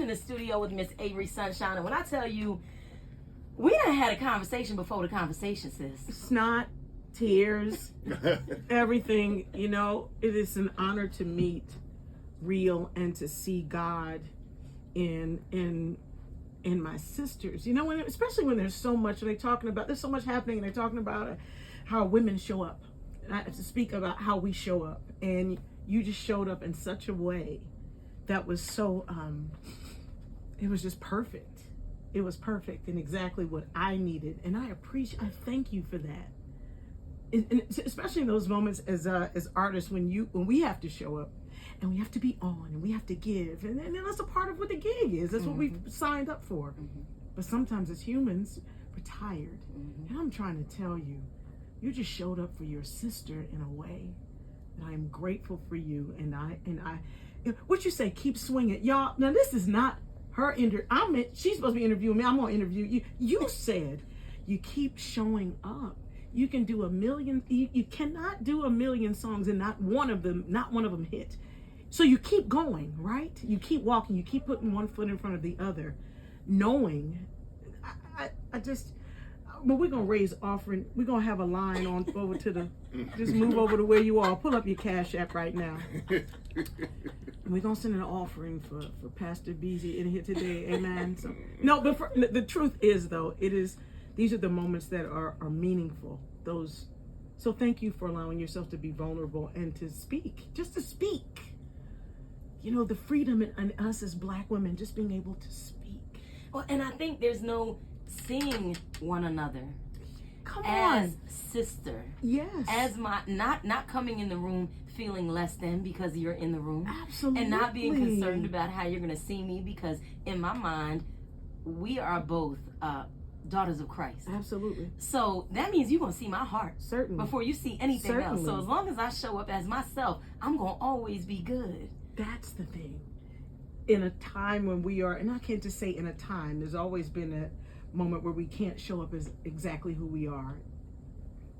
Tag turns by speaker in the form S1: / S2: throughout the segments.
S1: in the studio with Miss Avery Sunshine, and when I tell you, we done had a conversation before the conversation, sis.
S2: Snot, tears, everything. You know, it is an honor to meet real and to see God in my sisters. You know, especially when there's so much there's so much happening, and they're talking about how women show up. And I have to speak about how we show up, and you just showed up in such a way that was so it was just perfect. It was perfect and exactly what I needed, and I thank you for that. And especially in those moments as artists, when we have to show up and we have to be on and we have to give, and that's a part of what the gig is. That's what we've signed up for. But sometimes as humans, we're tired, and I'm trying to tell you, you just showed up for your sister in a way that I am grateful for you. And I what you say, keep swinging, y'all. Now this is not her she's supposed to be interviewing me. I'm gonna interview you. You said you keep showing up. You can do you cannot do a million songs and not one of them hit. So you keep going, right? You keep walking, you keep putting one foot in front of the other, knowing but we're gonna raise offering. We're gonna have a line on over to just move over to where you are. Pull up your Cash App right now. And we're gonna send an offering for Pastor Beasy in here today. Amen. So no, but the truth is though, these are the moments that are meaningful. So thank you for allowing yourself to be vulnerable and to speak, just to speak. You know, the freedom in us as Black women, just being able to speak.
S1: Well, and I think there's no seeing one another as sister.
S2: Yes.
S1: As not coming in the room feeling less than because you're in the room.
S2: Absolutely.
S1: And not being concerned about how you're going to see me, because in my mind, we are both daughters of Christ.
S2: Absolutely.
S1: So that means you're going to see my heart.
S2: Certainly.
S1: Before you see anything else. So as long as I show up as myself, I'm going to always be good.
S2: That's the thing. In a time when we are, and I can't just say in a time, there's always been a moment where we can't show up as exactly who we are.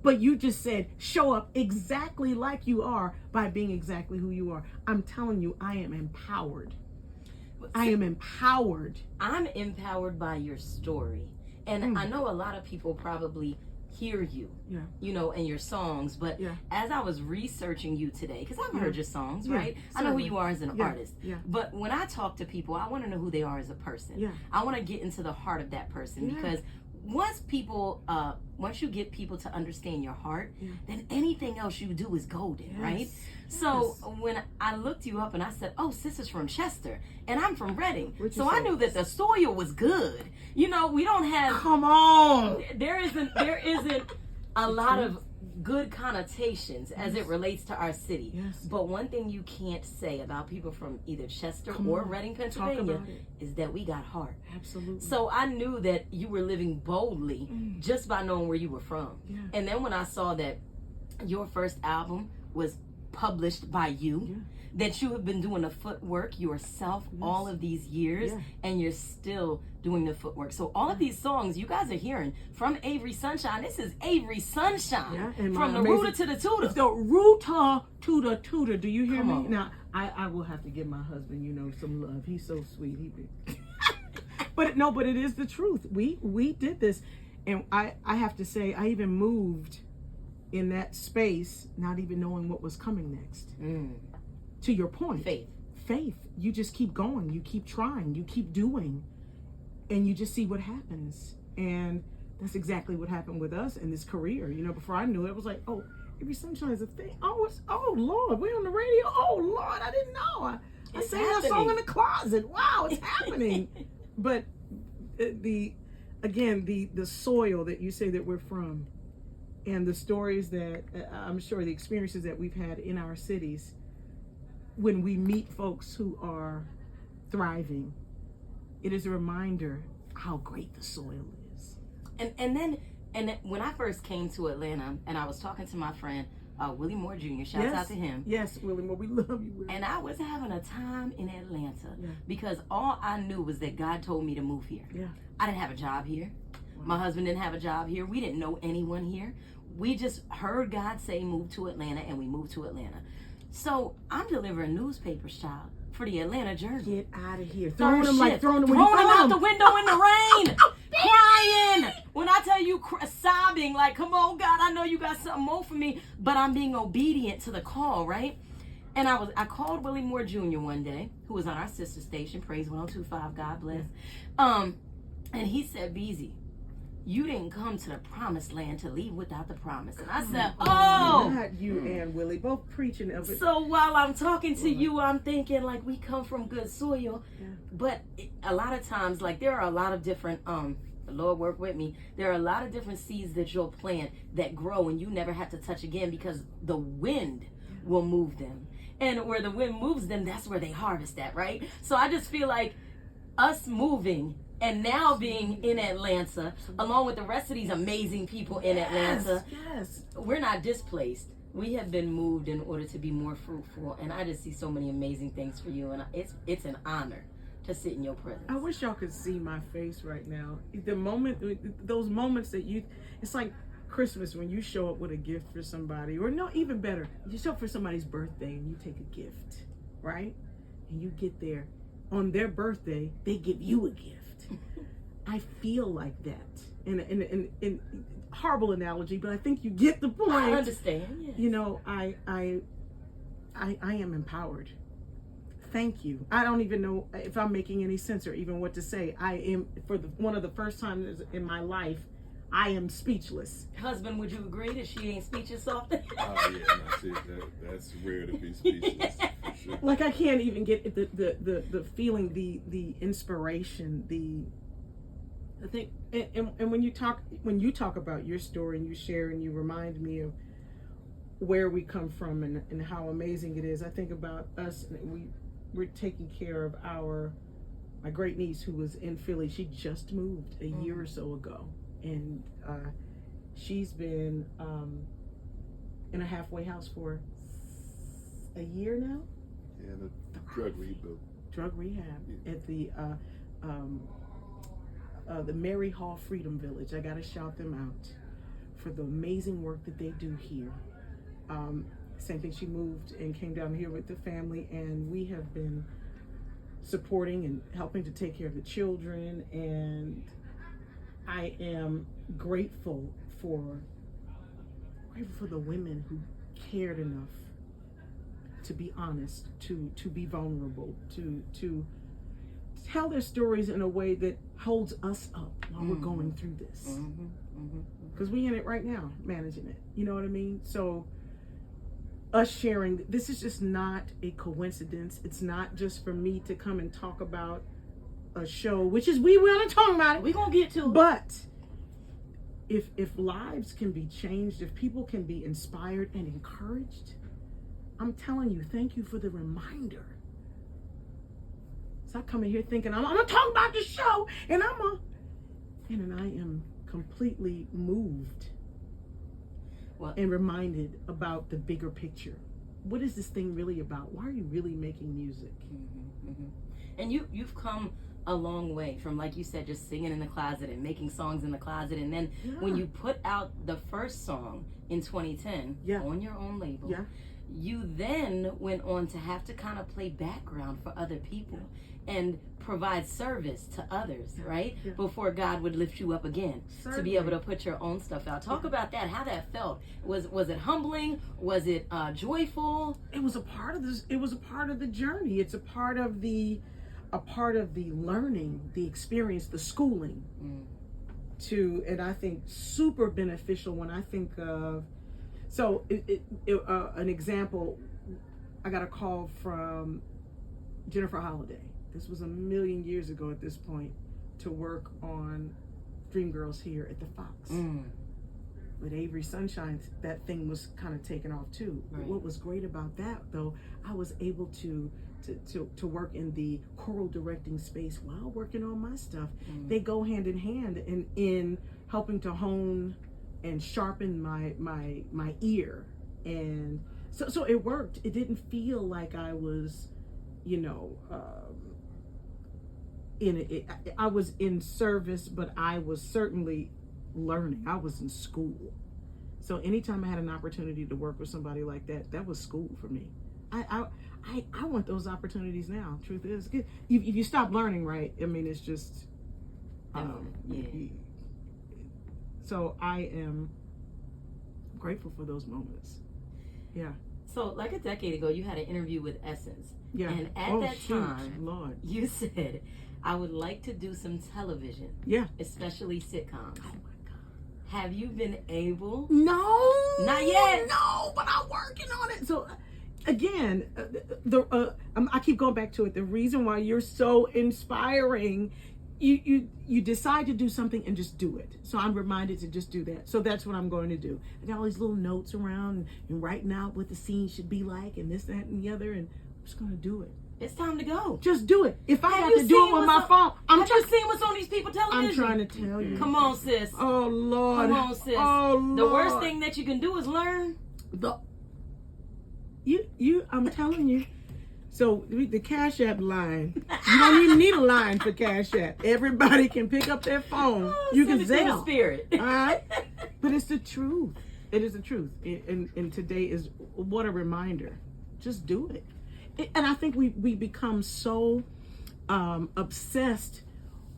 S2: But you just said, show up exactly like you are by being exactly who you are. I'm telling you, I am empowered. I am empowered.
S1: I'm empowered by your story. And I know a lot of people probably hear you, you know, and your songs. But as I was researching you today, because I've heard your songs, right?
S2: Certainly.
S1: I know who you are as an artist.
S2: Yeah.
S1: But when I talk to people, I want to know who they are as a person.
S2: Yeah.
S1: I want to get into the heart of that person, because once you get people to understand your heart, then anything else you do is golden, right? So when I looked you up and I said, oh, sister's from Chester and I'm from Reading. So I knew that the soil was good. You know, we don't have,
S2: come on.
S1: There isn't a lot of good connotations as it relates to our city. But one thing you can't say about people from either Chester or Reading, Pennsylvania, is that we got heart.
S2: Absolutely.
S1: So I knew that you were living boldly just by knowing where you were from. And then when I saw that your first album was published by you, that you have been doing the footwork yourself all of these years, and you're still doing the footwork. So all of these songs you guys are hearing from Avery Sunshine, this is Avery Sunshine, from the rooter to the tutor.
S2: The rooter to the tutor. Do you hear
S1: Come
S2: me?
S1: on.
S2: Now, I will have to give my husband, you know, some love. He's so sweet. But it is the truth. We did this, and I have to say, I even moved in that space, not even knowing what was coming next. To your point, faith. You just keep going. You keep trying. You keep doing, and you just see what happens. And that's exactly what happened with us in this career. You know, before I knew it, it was like, oh, Every Sunshine is a thing. Oh Lord, we're on the radio. Oh Lord, I didn't know. I sang that song in the closet. Wow, it's happening. But the soil that you say that we're from, and the stories that I'm sure the experiences that we've had in our cities, when we meet folks who are thriving, it is a reminder how great the soil is.
S1: And then when I first came to Atlanta, and I was talking to my friend Willie Moore Jr., shouts out to him.
S2: Yes, Willie Moore, we love you, Willie.
S1: And I was having a time in Atlanta because all I knew was that God told me to move here. I didn't have a job here. My husband didn't have a job here. We didn't know anyone here. We just heard God say move to Atlanta, and we moved to Atlanta. So I'm delivering newspapers, child, for the Atlanta Journal.
S2: Get out of here.
S1: Throwing them
S2: like throwing them
S1: out the window in the rain. Crying. When I tell you, sobbing, like, come on, God, I know you got something more for me, but I'm being obedient to the call, right? And I called Willie Moore Jr. one day, who was on our sister station, Praise 102.5, God bless. And he said, Beasy, you didn't come to the promised land to leave without the promise. And I said,
S2: not you and Willie, both preaching of it.
S1: So while I'm talking to you, I'm thinking like we come from good soil. Yeah. But a lot of times, like there are a lot of different, the Lord work with me, there are a lot of different seeds that you'll plant that grow and you never have to touch again because the wind will move them. And where the wind moves them, that's where they harvest at, right? So I just feel like us moving and now being in Atlanta, along with the rest of these amazing people in Atlanta, we're not displaced. We have been moved in order to be more fruitful. And I just see so many amazing things for you. And it's an honor to sit in your presence.
S2: I wish y'all could see my face right now. The moment, those moments that it's like Christmas when you show up with a gift for somebody, or no, even better, you show up for somebody's birthday and you take a gift, right? And you get there on their birthday, they give you a gift. I feel like that. In horrible analogy, but I think you get the point.
S1: I understand. Yes.
S2: You know, I am empowered. Thank you. I don't even know if I'm making any sense or even what to say. I am, one of the first times in my life, I am speechless.
S1: Husband, would you agree that she ain't speechless often?
S3: Oh yeah, that's rare to be speechless. For sure.
S2: Like I can't even get the feeling, the inspiration, I think, and when you talk about your story and you share and you remind me of where we come from and how amazing it is. I think about us. We're taking care of my great niece who was in Philly. She just moved a year or so ago. And she's been in a halfway house for a year now.
S3: Yeah, the drug rehab
S2: at the Mary Hall Freedom Village. I gotta shout them out for the amazing work that they do here. Same thing, she moved and came down here with the family, and we have been supporting and helping to take care of the children, and I am grateful for the women who cared enough to be honest, to be vulnerable, to tell their stories in a way that holds us up while we're going through this. Because we in it right now, managing it. You know what I mean? So us sharing, this is just not a coincidence. It's not just for me to come and talk about a show, which is we want to talk about it.
S1: We're gonna get to it.
S2: But if lives can be changed, if people can be inspired and encouraged, I'm telling you, thank you for the reminder. So I come in here thinking I'm gonna talk about the show, and I am completely moved and reminded about the bigger picture. What is this thing really about? Why are you really making music?
S1: And you've come a long way from, like you said, just singing in the closet and making songs in the closet, and then when you put out the first song in 2010 on your own label, you then went on to have to kind of play background for other people and provide service to others, right? Before God would lift you up again to be able to put your own stuff out. Talk about that, how that felt. Was it humbling? Was it joyful?
S2: It was a part of this. It was a part of the journey. It's a part of the learning, the experience, the schooling. And I think super beneficial when I think of, so an example, I got a call from Jennifer Holliday. This was a million years ago at this point, to work on Dreamgirls here at the Fox. With Avery Sunshine, that thing was kind of taken off too. Right. What was great about that, though, I was able to work in the choral directing space while working on my stuff. They go hand in hand in helping to hone and sharpen my ear, and so it worked. It didn't feel like I was, I was in service, but I was certainly learning. I was in school. So anytime I had an opportunity to work with somebody like that, that was school for me. I want those opportunities now. Truth is, if you stop learning, right? I mean, it's just. So I am grateful for those moments. Yeah.
S1: So like a decade ago, you had an interview with Essence.
S2: Yeah.
S1: And at that time,
S2: Lord,
S1: you said, I would like to do some television.
S2: Yeah.
S1: Especially sitcoms.
S2: Oh my God.
S1: Have you been able?
S2: No.
S1: Not yet.
S2: No, but I'm working on it. So again, I keep going back to it. The reason why you're so inspiring, you decide to do something and just do it. So I'm reminded to just do that. So that's what I'm going to do. I got all these little notes around and writing out what the scene should be like and this, that, and the other, and I'm just going to do it.
S1: It's time to go.
S2: Just do it. If I
S1: Have
S2: have
S1: you
S2: to do it
S1: seen
S2: with my
S1: what's
S2: phone,
S1: Have you seen what's on these people's television?
S2: I'm trying to tell you.
S1: Come on, sis.
S2: Oh Lord.
S1: Come on, sis.
S2: Oh Lord.
S1: The worst thing that you can do is learn.
S2: I'm telling you. So the Cash App line, you don't even need a line for Cash App. Everybody can pick up their phone. You can
S1: send it to the
S2: Zelle.
S1: spirit.
S2: All right? But it's the truth. It is the truth. And today is what a reminder. Just do it. And I think we become so obsessed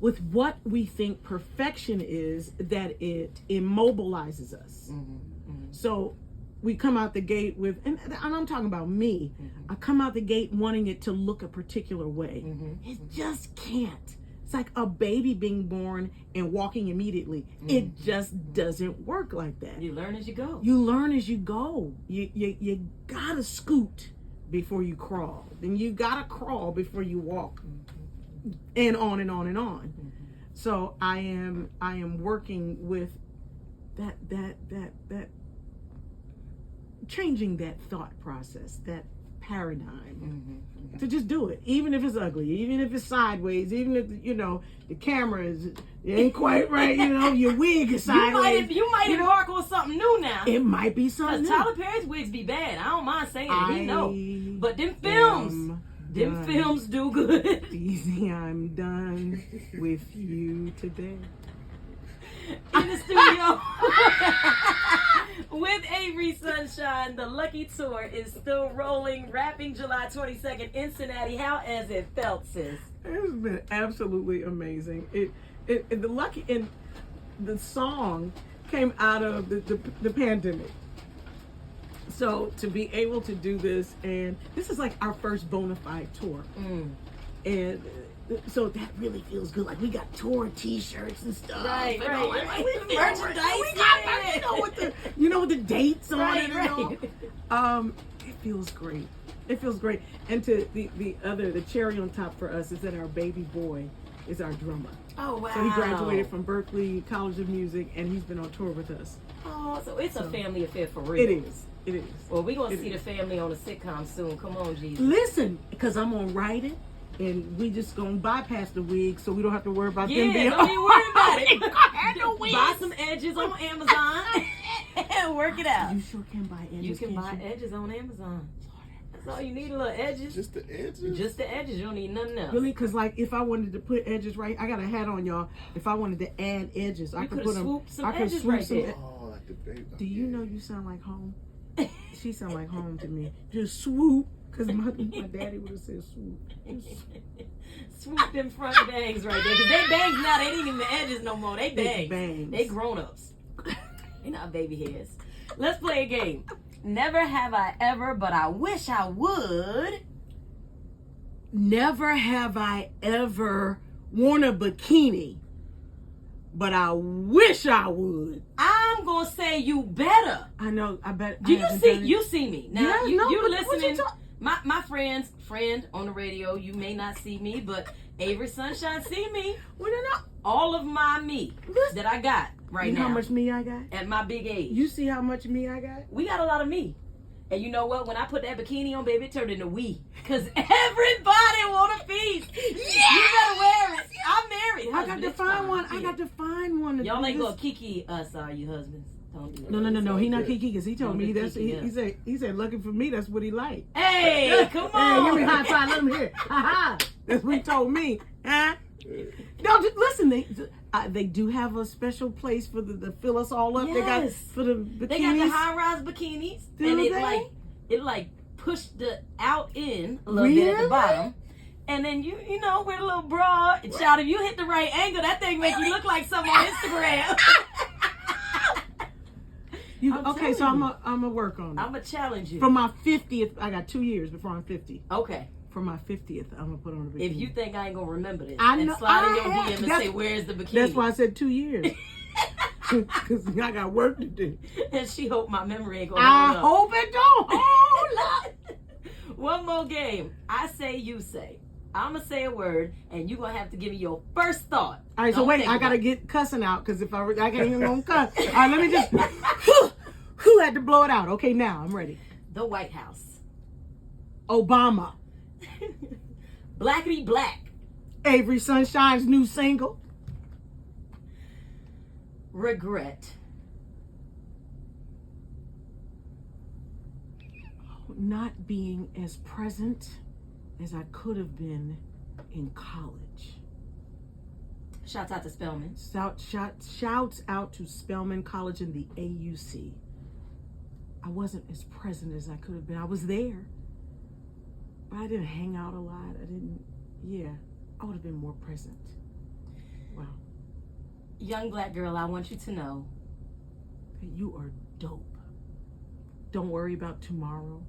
S2: with what we think perfection is that it immobilizes us. So we come out the gate with, and I'm talking about me, I come out the gate wanting it to look a particular way. It just can't. It's like a baby being born and walking immediately. It just doesn't work like that.
S1: You learn as you go.
S2: You learn as you go. You gotta scoot before you crawl. Then you gotta crawl before you walk. And on and on and on. So I am working with that changing that thought process, that paradigm, to just do it, even if it's ugly, even if it's sideways, even if the camera it ain't quite right, your wig is sideways.
S1: You might embark on something new now.
S2: It might be something new.
S1: Tyler Perry's wigs be bad. I don't mind saying it. He know. But them films do good.
S2: Easy, I'm done with you today.
S1: In the studio with Avery Sunshine. The Lucky Tour is still rolling, wrapping July 22nd in Cincinnati. How has it felt, sis?
S2: It's been absolutely amazing. The song came out of the pandemic. So to be able to do this, and this is like our first bona fide tour. And so that really feels good. Like we got tour T-shirts and stuff.
S1: Right.
S2: We
S1: Merchandise.
S2: We got with the dates on it. It feels great. It feels great. And to the cherry on top for us is that our baby boy is our drummer.
S1: Oh wow!
S2: So he graduated from Berklee College of Music, and he's been on tour with us.
S1: Oh, so it's a family affair for real.
S2: It is. It is.
S1: Well, we're gonna see the family on a sitcom soon. Come on, Jesus.
S2: Listen, because I'm gonna write it. And we just gonna bypass the wig, so we don't have to worry about them being.
S1: Don't even worry about it.
S2: No wigs.
S1: Buy some edges on Amazon and work it out.
S2: You sure can buy edges.
S1: You can buy edges on Amazon. That's all you need, a little edges.
S3: Just the edges?
S1: Just the edges. You don't need nothing else.
S2: Really? Because like if I wanted to put edges right, I got a hat on, y'all. If I wanted to add edges, I could put them.
S1: Some edges right there.
S3: Oh, like the baby.
S2: Do you know you sound like home? She sound like home to me. Just swoop. Because my daddy would have said swoop.
S1: Swoop them front bangs right there. Because they bangs now. They ain't even the edges no more. They bangs. They grown-ups. They not baby hairs. Let's play a game. Never have I ever, but I wish I would.
S2: Never have I ever worn a bikini, but I wish I would.
S1: I'm going to say you better.
S2: I know. I bet.
S1: Do you see me? Now,
S2: yeah,
S1: you listening. My friend on the radio, you may not see me, but Avery Sunshine see me.
S2: Well, not
S1: all of my me that I got right now.
S2: How much me I got?
S1: At my big age.
S2: You see how much me I got?
S1: We got a lot of me. And you know what? When I put that bikini on, baby, it turned into we. Because everybody want a piece. Yeah! You better wear it. I'm married.
S2: I got to find one. I got to find one.
S1: Y'all ain't going to kiki us, are you, husbands? Don't do that.
S2: No. He not kiki because he told me that's he said lucky for me that's what he like.
S1: Hey, come on.
S2: Hey, give me a high five. Let him hear. Ha ha. That's what he told me. Huh? No, just listen. They do have a special place for the fill us all up.
S1: Yes.
S2: They got for the bikinis.
S1: They got the high rise bikinis, and it like push the out in a little bit at the bottom. And then you know, with a little bra, child, if you hit the right angle, that thing make you look like something on Instagram.
S2: Okay, so I'm gonna work on it.
S1: I'm gonna challenge you.
S2: For my 50th, I got 2 years before I'm 50.
S1: Okay.
S2: For my 50th, I'm gonna put on a bikini.
S1: If you think I ain't gonna remember this,
S2: I
S1: and
S2: know,
S1: slide in your DM and say, "Where's the bikini?"
S2: That's why I said 2 years. Because I got work to do.
S1: And she hope my memory ain't gonna
S2: I
S1: hold up.
S2: hope it don't.
S1: Oh, Lord. One more game. I say, you say. I'm going to say a word, and you're going to have to give me your first thought.
S2: All right, so
S1: Don't
S2: wait,
S1: think
S2: I got to
S1: about it.
S2: get cussing out, because if I can't even gonna cuss. All right, let me just, who had to blow it out? Okay, now I'm ready.
S1: The White House.
S2: Obama.
S1: Blackity Black.
S2: Avery Sunshine's new single.
S1: Regret.
S2: Not being as present as I could have been in college.
S1: Shouts out to Spelman.
S2: Shouts out to Spelman College and the AUC. I wasn't as present as I could have been. I was there, but I didn't hang out a lot. I would have been more present. Wow.
S1: Young black girl, I want you to know
S2: that you are dope. Don't worry about tomorrow,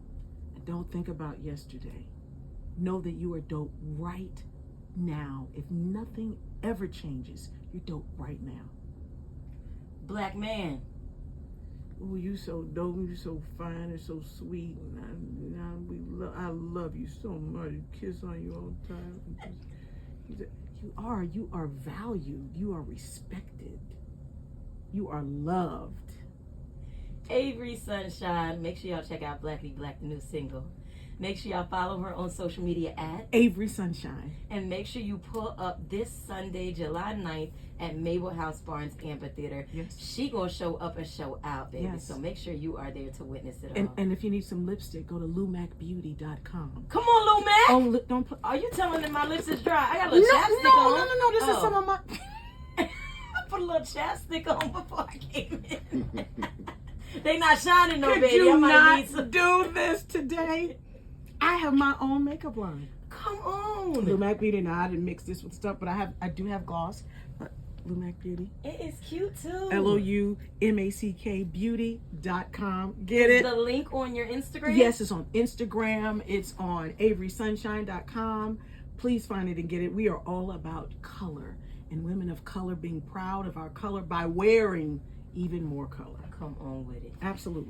S2: and don't think about yesterday. Know that you are dope right now. If nothing ever changes, you're dope right now.
S1: Black man.
S2: Oh, you so dope, you so fine and so sweet. I love you so much. Kiss on you all the time. You are valued. You are respected. You are loved.
S1: Avery Sunshine. Make sure y'all check out Blackity Black, the new single. Make sure y'all follow her on social media at
S2: Avery Sunshine.
S1: And make sure you pull up this Sunday, July 9th at Mabel House Barnes Amphitheater.
S2: Yes.
S1: She gonna show up and show out, baby.
S2: Yes.
S1: So make sure you are there to witness it all.
S2: And if you need some lipstick, go to lumacbeauty.com.
S1: Come on, Lil Mac.
S2: Oh, don't put.
S1: Are you telling me my lips is dry? I got a little chapstick on.
S2: No. This is some of my.
S1: I put a little chapstick on before I came in. They not shining no,
S2: Could
S1: baby.
S2: you
S1: I might
S2: not
S1: need some.
S2: do this today? I have my own makeup line.
S1: Come on.
S2: Lumac Beauty. Now I didn't mix this with stuff, but I do have gloss. Lumac Beauty.
S1: It is cute too.
S2: LOUMACK beauty.com. Get it?
S1: The link on your Instagram?
S2: Yes, it's on Instagram. It's on averysunshine.com. Please find it and get it. We are all about color and women of color being proud of our color by wearing even more color.
S1: Come on with it.
S2: Absolutely.